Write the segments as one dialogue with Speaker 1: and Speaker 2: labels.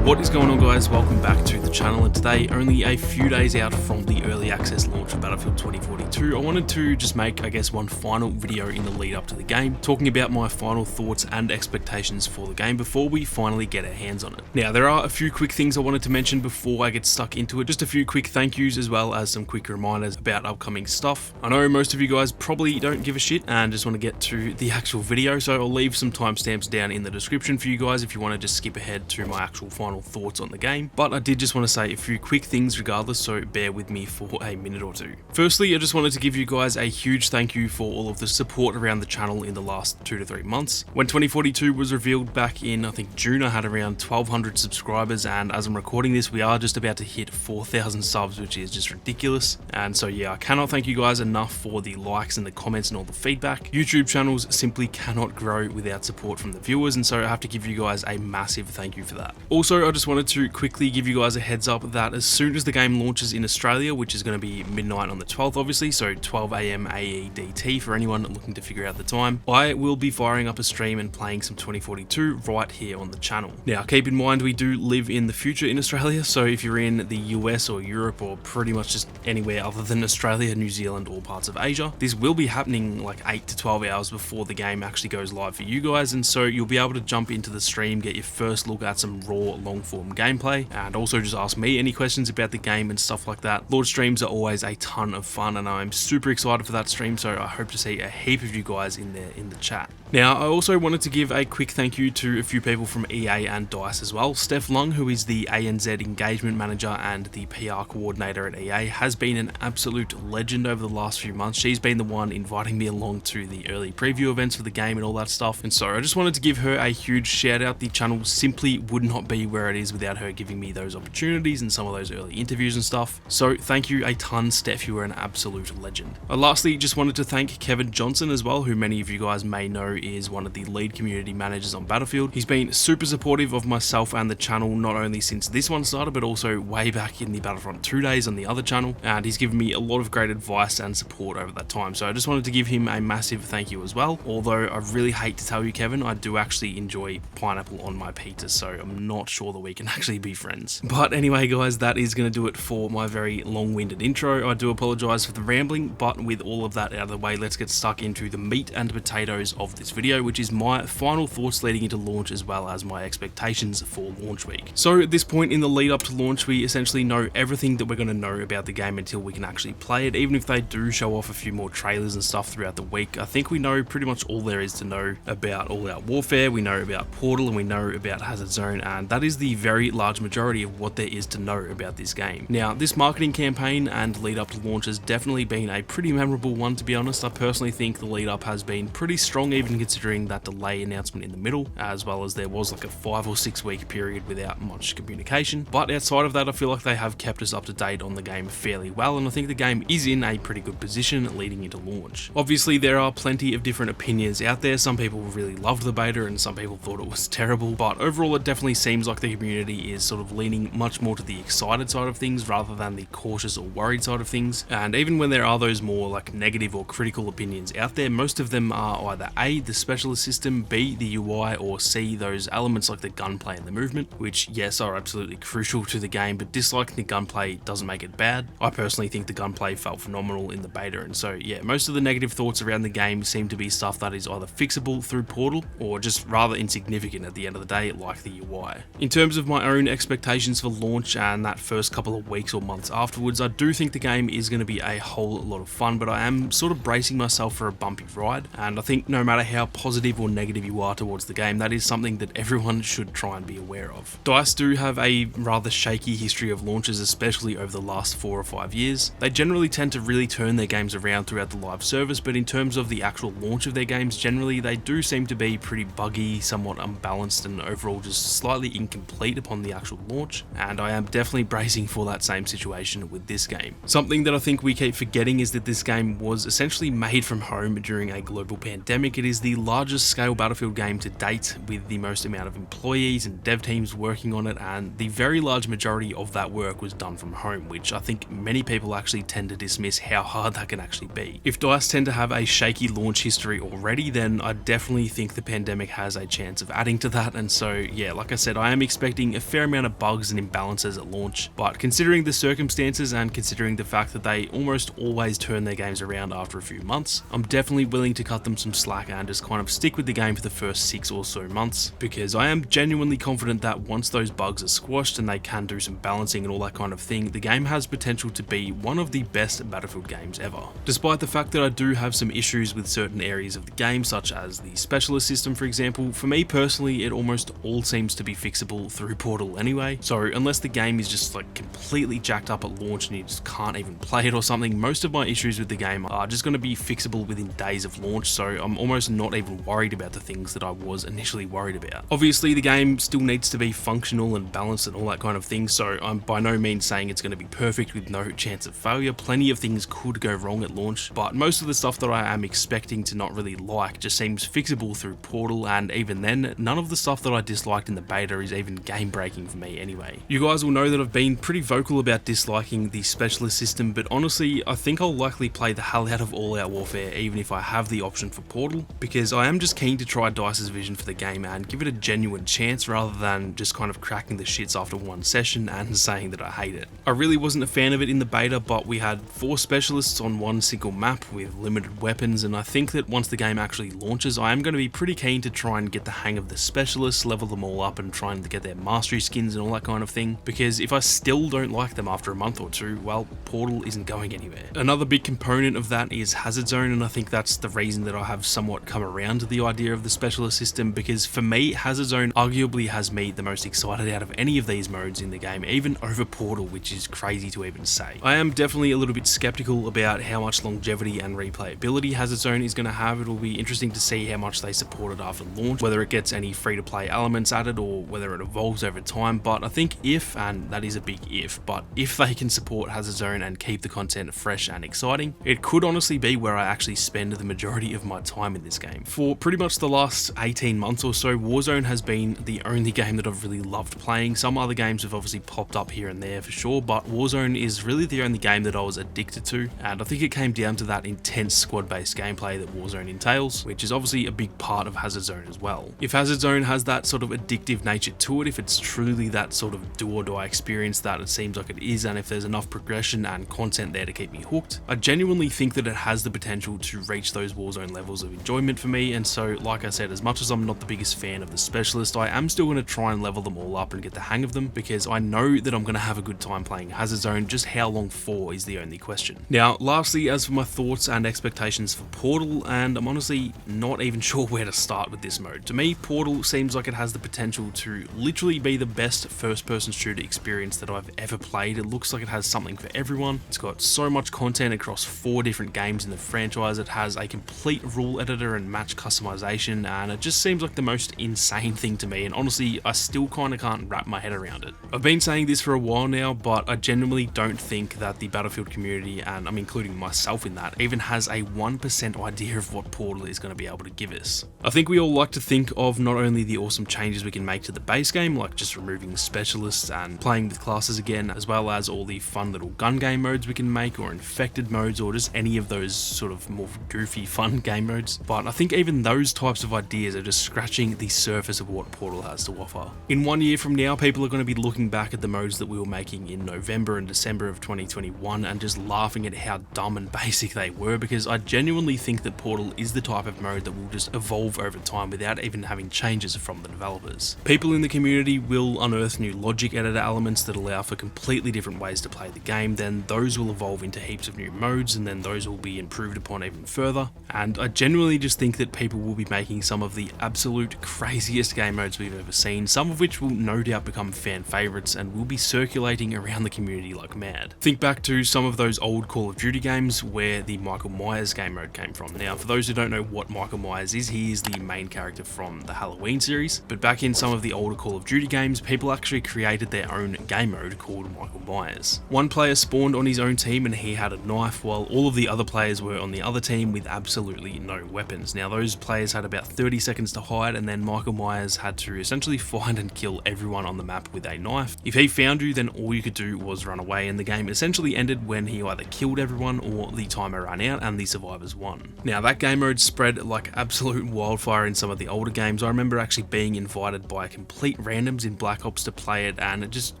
Speaker 1: What is going on, guys? Welcome back to the channel, and today, only a few days out from the early access launch of Battlefield 2042, I wanted to just make, one final video in the lead up to the game, talking about my final thoughts and expectations for the game before we finally get our hands on it. Now, there are a few quick things I wanted to mention before I get stuck into it, just a few quick thank yous as well as some quick reminders about upcoming stuff. I know most of you guys probably don't give a shit and just want to get to the actual video, so I'll leave some timestamps down in the description for you guys if you want to just skip ahead to my actual final thoughts on the game, but I did just want to say a few quick things regardless, so bear with me for a minute or two. Firstly, I just wanted to give you guys a huge thank you for all of the support around the channel in the last 2 to 3 months. When 2042 was revealed back in, I think, June, I had around 1,200 subscribers, and as I'm recording this, we are just about to hit 4,000 subs, which is just ridiculous. And so yeah, I cannot thank you guys enough for the likes and the comments and all the feedback. YouTube channels simply cannot grow without support from the viewers, and so I have to give you guys a massive thank you for that. Also, I just wanted to quickly give you guys a heads up that as soon as the game launches in Australia, which is going to be midnight on the 12th obviously, so 12 AM AEDT for anyone looking to figure out the time, I will be firing up a stream and playing some 2042 right here on the channel. Now, keep in mind we do live in the future in Australia, so if you're in the US or Europe or pretty much just anywhere other than Australia, New Zealand or parts of Asia, this will be happening like 8 to 12 hours before the game actually goes live for you guys, and so you'll be able to jump into the stream, get your first look at some raw long form gameplay, and also just ask me any questions about the game and stuff like that. Launch streams are always a ton of fun, and I'm super excited for that stream, so I hope to see a heap of you guys in there in the chat. Now, I also wanted to give a quick thank you to a few people from EA and DICE as well. Steph Lung, who is the ANZ engagement manager and the PR coordinator at EA, has been an absolute legend over the last few months. She's been the one inviting me along to the early preview events for the game and all that stuff, and so I just wanted to give her a huge shout out. The channel simply would not be where it is without her giving me those opportunities and some of those early interviews and stuff. So thank you a ton, Steph, you are an absolute legend. I lastly just wanted to thank Kevin Johnson as well, who many of you guys may know is one of the lead community managers on Battlefield. He's been super supportive of myself and the channel, not only since this one started, but also way back in the Battlefront 2 days on the other channel, and he's given me a lot of great advice and support over that time. So I just wanted to give him a massive thank you as well. Although I really hate to tell you, Kevin, I do actually enjoy pineapple on my pizza, so I'm not sure that we can actually be friends. But anyway, guys, that is going to do it for my very long-winded intro. I do apologize for the rambling, but with all of that out of the way, let's get stuck into the meat and potatoes of this video, which is my final thoughts leading into launch as well as my expectations for launch week. So at this point in the lead up to launch, we essentially know everything that we're going to know about the game until we can actually play it. Even if they do show off a few more trailers and stuff throughout the week, I think we know pretty much all there is to know about All Out Warfare, we know about Portal, and we know about Hazard Zone, and that is the very large majority of what there is to know about this game. Now, this marketing campaign and lead up to launch has definitely been a pretty memorable one, to be honest. I personally think the lead up has been pretty strong, even considering that delay announcement in the middle, as well as there was like a 5 or 6 week period without much communication. But outside of that, I feel like they have kept us up to date on the game fairly well, and I think the game is in a pretty good position leading into launch. Obviously, there are plenty of different opinions out there. Some people really loved the beta and some people thought it was terrible, but overall it definitely seems like the community is sort of leaning much more to the excited side of things rather than the cautious or worried side of things. And even when there are those more like negative or critical opinions out there, most of them are either A, the specialist system, B, the UI, or C, those elements like the gunplay and the movement, which yes, are absolutely crucial to the game, but disliking the gunplay doesn't make it bad. I personally think the gunplay felt phenomenal in the beta, and so yeah, most of the negative thoughts around the game seem to be stuff that is either fixable through Portal or just rather insignificant at the end of the day, like the UI. In terms of my own expectations for launch and that first couple of weeks or months afterwards, I do think the game is going to be a whole lot of fun, but I am sort of bracing myself for a bumpy ride, and I think no matter how positive or negative you are towards the game, that is something that everyone should try and be aware of. DICE do have a rather shaky history of launches, especially over the last 4 or 5 years. They generally tend to really turn their games around throughout the live service, but in terms of the actual launch of their games, generally they do seem to be pretty buggy, somewhat unbalanced, and overall just slightly incomplete upon the actual launch, and I am definitely bracing for that same situation with this game. Something that I think we keep forgetting is that this game was essentially made from home during a global pandemic. It is is the largest scale Battlefield game to date, with the most amount of employees and dev teams working on it, and the very large majority of that work was done from home, which I think many people actually tend to dismiss how hard that can actually be. If DICE tend to have a shaky launch history already, then I definitely think the pandemic has a chance of adding to that, and so yeah, like I said, I am expecting a fair amount of bugs and imbalances at launch, but considering the circumstances and considering the fact that they almost always turn their games around after a few months, I'm definitely willing to cut them some slack and just kind of stick with the game for the first 6 or so months, because I am genuinely confident that once those bugs are squashed and they can do some balancing and all that kind of thing, the game has potential to be one of the best Battlefield games ever. Despite the fact that I do have some issues with certain areas of the game, such as the specialist system for example, for me personally it almost all seems to be fixable through Portal anyway, so unless the game is just like completely jacked up at launch and you just can't even play it or something, most of my issues with the game are just going to be fixable within days of launch, so I'm almost not even worried about the things that I was initially worried about. Obviously the game still needs to be functional and balanced and all that kind of thing, so I'm by no means saying it's going to be perfect with no chance of failure. Plenty of things could go wrong at launch, but most of the stuff that I am expecting to not really like just seems fixable through Portal, and even then, none of the stuff that I disliked in the beta is even game breaking for me anyway. You guys will know that I've been pretty vocal about disliking the specialist system, but honestly I think I'll likely play the hell out of All Out Warfare even if I have the option for Portal, because I am just keen to try DICE's vision for the game and give it a genuine chance rather than just kind of cracking the shits after one session and saying that I hate it. I really wasn't a fan of it in the beta, but we had 4 specialists on one single map with limited weapons, and I think that once the game actually launches I am going to be pretty keen to try and get the hang of the specialists, level them all up and try and get their mastery skins and all that kind of thing, because if I still don't like them after a month or two, well, Portal isn't going anywhere. Another big component of that is Hazard Zone, and I think that's the reason that I have somewhat come around to the idea of the specialist system, because for me Hazard Zone arguably has me the most excited out of any of these modes in the game, even over Portal, which is crazy to even say. I am definitely a little bit skeptical about how much longevity and replayability Hazard Zone is going to have. It'll be interesting to see how much they support it after launch, whether it gets any free-to-play elements added or whether it evolves over time, but I think if, and that is a big if, but if they can support Hazard Zone and keep the content fresh and exciting, it could honestly be where I actually spend the majority of my time in this game. For pretty much the last 18 months or so, Warzone has been the only game that I've really loved playing. Some other games have obviously popped up here and there for sure, but Warzone is really the only game that I was addicted to, and I think it came down to that intense squad-based gameplay that Warzone entails, which is obviously a big part of Hazard Zone as well. If Hazard Zone has that sort of addictive nature to it, if it's truly that sort of do or die experience that it seems like it is, and if there's enough progression and content there to keep me hooked, I genuinely think that it has the potential to reach those Warzone levels of enjoyment for me. And so, like I said, as much as I'm not the biggest fan of the specialist, I am still going to try and level them all up and get the hang of them, because I know that I'm going to have a good time playing Hazard Zone. Just how long for is the only question. Now lastly, as for my thoughts and expectations for Portal, and I'm honestly not even sure where to start with this mode. To me, Portal seems like it has the potential to literally be the best first-person shooter experience that I've ever played. It looks like it has something for everyone. It's got so much content across 4 different games in the franchise. It has a complete rule editor and match customization, and it just seems like the most insane thing to me, and honestly I still kind of can't wrap my head around it. I've been saying this for a while now, but I genuinely don't think that the Battlefield community, and I'm including myself in that, even has a 1% idea of what Portal is going to be able to give us. I think we all like to think of not only the awesome changes we can make to the base game, like just removing specialists and playing with classes again, as well as all the fun little gun game modes we can make, or infected modes, or just any of those sort of more goofy fun game modes, but I think even those types of ideas are just scratching the surface of what Portal has to offer. In 1 year from now, people are going to be looking back at the modes that we were making in November and December of 2021 and just laughing at how dumb and basic they were, because I genuinely think that Portal is the type of mode that will just evolve over time without even having changes from the developers. People in the community will unearth new logic editor elements that allow for completely different ways to play the game, then those will evolve into heaps of new modes, and then those will be improved upon even further, and I genuinely just think that people will be making some of the absolute craziest game modes we've ever seen, some of which will no doubt become fan favourites and will be circulating around the community like mad. Think back to some of those old Call of Duty games where the Michael Myers game mode came from. Now, for those who don't know what Michael Myers is, he is the main character from the Halloween series, but back in some of the older Call of Duty games, people actually created their own game mode called Michael Myers. One player spawned on his own team and he had a knife, while all of the other players were on the other team with absolutely no weapons. survivors. Now those players had about 30 seconds to hide, and then Michael Myers had to essentially find and kill everyone on the map with a knife. If he found you, then all you could do was run away, and the game essentially ended when he either killed everyone or the timer ran out and the survivors won. Now that game mode spread like absolute wildfire in some of the older games. I remember actually being invited by complete randoms in Black Ops to play it, and it just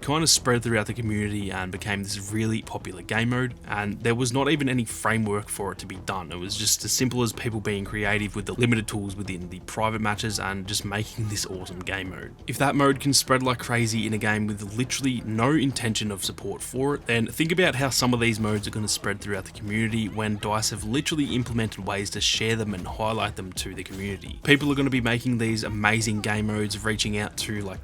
Speaker 1: kind of spread throughout the community and became this really popular game mode, and there was not even any framework for it to be done. It was just as simple as people being creative with the limited tools within the private matches and just making this awesome game mode. If that mode can spread like crazy in a game with literally no intention of support for it, then think about how some of these modes are going to spread throughout the community when DICE have literally implemented ways to share them and highlight them to the community. People are going to be making these amazing game modes, reaching out to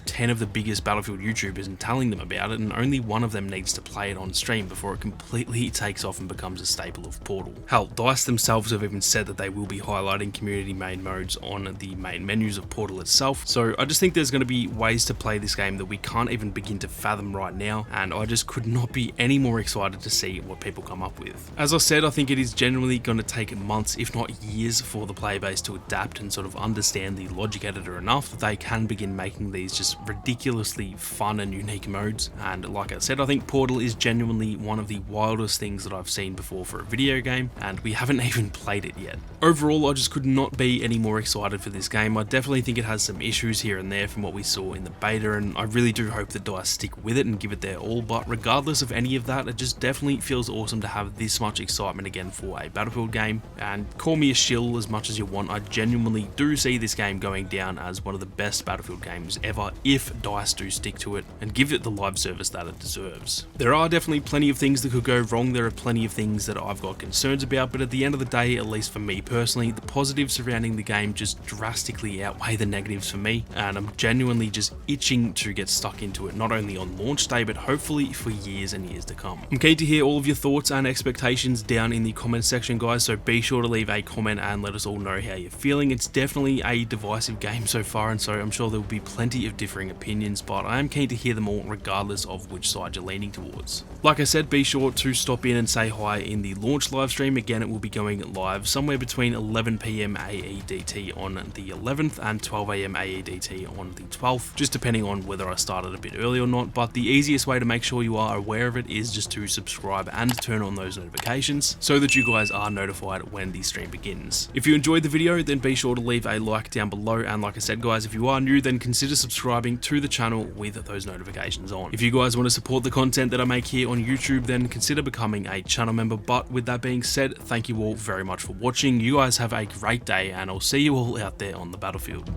Speaker 1: 10 of the biggest Battlefield YouTubers and telling them about it, and only one of them needs to play it on stream before it completely takes off and becomes a staple of Portal. Hell, DICE themselves have even said that they will be highlighting community-made modes on the main menus of Portal itself, so I just think there's going to be ways to play this game that we can't even begin to fathom right now, and I just could not be any more excited to see what people come up with. As I said, I think it is generally going to take months, if not years, for the player base to adapt and sort of understand the logic editor enough that they can begin making these just ridiculously fun and unique modes. And like I said, I think Portal is genuinely one of the wildest things that I've seen before for a video game, and we haven't even played it yet. Overall, I just could not be any more excited for this game. I definitely think it has some issues here and there from what we saw in the beta, and I really do hope that DICE stick with it and give it their all, but regardless of any of that, it just definitely feels awesome to have this much excitement again for a Battlefield game. And call me a shill as much as you want, I genuinely do see this game going down as one of the best Battlefield games ever if DICE do stick to it and give it the live service that it deserves. There are definitely plenty of things that could go wrong, there are plenty of things that I've got concerns about, but at the end of the day, at least for me personally, the positives surrounding the game just drastically outweigh the negatives for me, and I'm genuinely just itching to get stuck into it, not only on launch day, but hopefully for years and years to come. I'm keen to hear all of your thoughts and expectations down in the comments section, guys, so be sure to leave a comment and let us all know how you're feeling. It's definitely a divisive game so far, and so I'm sure there will be plenty of differing opinions, but I am keen to hear them all regardless of which side you're leaning towards. Like I said, be sure to stop in and say hi in the launch live stream. Again, it will be going live somewhere between 11 PM AEDT on the 11th and 12 AM AEDT on the 12th, just depending on whether I started a bit early or not, but the easiest way to make sure you are aware of it is just to subscribe and turn on those notifications so that you guys are notified when the stream begins. If you enjoyed the video, then be sure to leave a like down below, and like I said, guys, if you are new, then consider subscribing to the channel with those notifications on. If you guys want to support the content that I make here on YouTube, then consider becoming a channel member. But with that being said, thank you all very much for watching. You guys have a great day, and I'll see you all out there on the battlefield.